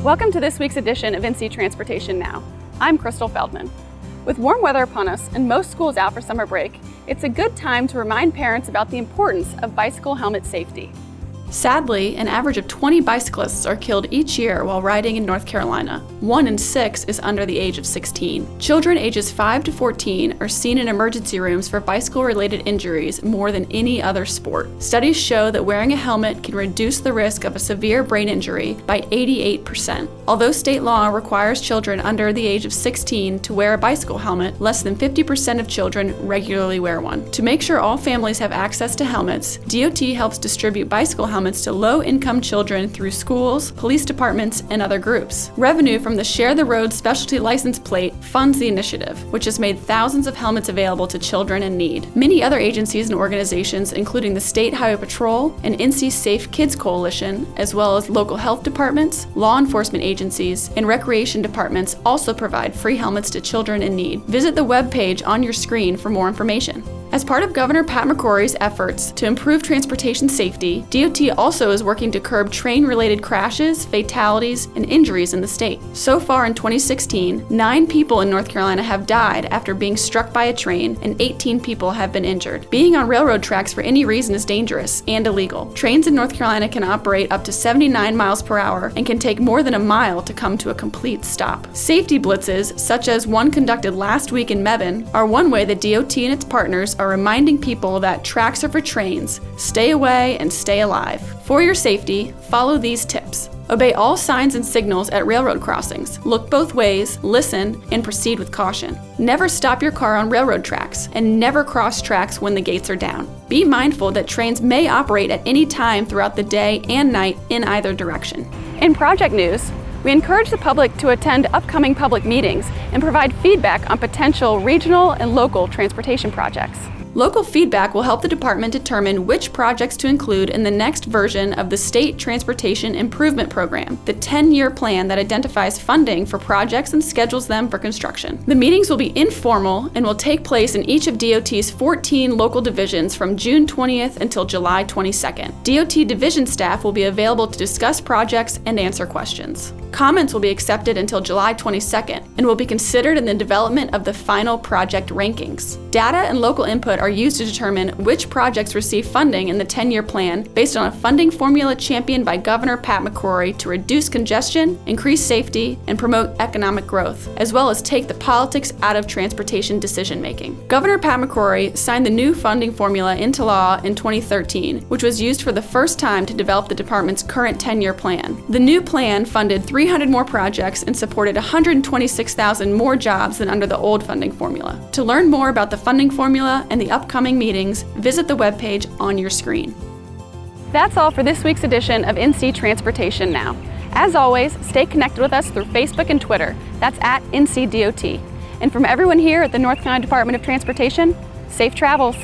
Welcome to this week's edition of NC Transportation Now. I'm Crystal Feldman. With warm weather upon us and most schools out for summer break, it's a good time to remind parents about the importance of bicycle helmet safety. Sadly, an average of 20 bicyclists are killed each year while riding in North Carolina. 1 in 6 is under the age of 16. Children ages 5 to 14 are seen in emergency rooms for bicycle-related injuries more than any other sport. Studies show that wearing a helmet can reduce the risk of a severe brain injury by 88%. Although state law requires children under the age of 16 to wear a bicycle helmet, less than 50% of children regularly wear one. To make sure all families have access to helmets, DOT helps distribute bicycle helmets to low-income children through schools, police departments, and other groups. Revenue from the Share the Road specialty license plate funds the initiative, which has made thousands of helmets available to children in need. Many other agencies and organizations, including the State Highway Patrol and NC Safe Kids Coalition, as well as local health departments, law enforcement agencies, and recreation departments also provide free helmets to children in need. Visit the webpage on your screen for more information. As part of Governor Pat McCrory's efforts to improve transportation safety, DOT also is working to curb train-related crashes, fatalities, and injuries in the state. So far in 2016, 9 people in North Carolina have died after being struck by a train, and 18 people have been injured. Being on railroad tracks for any reason is dangerous and illegal. Trains in North Carolina can operate up to 79 miles per hour and can take more than a mile to come to a complete stop. Safety blitzes, such as one conducted last week in Mebane, are one way that DOT and its partners are reminding people that tracks are for trains. Stay away and stay alive. For your safety, follow these tips. Obey all signs and signals at railroad crossings. Look both ways, listen, and proceed with caution. Never stop your car on railroad tracks, and never cross tracks when the gates are down. Be mindful that trains may operate at any time throughout the day and night in either direction. In project news, we encourage the public to attend upcoming public meetings and provide feedback on potential regional and local transportation projects. Local feedback will help the department determine which projects to include in the next version of the State Transportation Improvement Program, the 10-year plan that identifies funding for projects and schedules them for construction. The meetings will be informal and will take place in each of DOT's 14 local divisions from June 20th until July 22nd. DOT division staff will be available to discuss projects and answer questions. Comments will be accepted until July 22nd and will be considered in the development of the final project rankings. Data and local input are used to determine which projects receive funding in the 10-year plan based on a funding formula championed by Governor Pat McCrory to reduce congestion, increase safety, and promote economic growth, as well as take the politics out of transportation decision-making. Governor Pat McCrory signed the new funding formula into law in 2013, which was used for the first time to develop the department's current 10-year plan. The new plan funded 300 more projects and supported 126,000 more jobs than under the old funding formula. To learn more about the funding formula and the upcoming meetings, visit the webpage on your screen. That's all for this week's edition of NC Transportation Now. As always, stay connected with us through Facebook and Twitter. That's at NCDOT. And from everyone here at the North Carolina Department of Transportation, safe travels.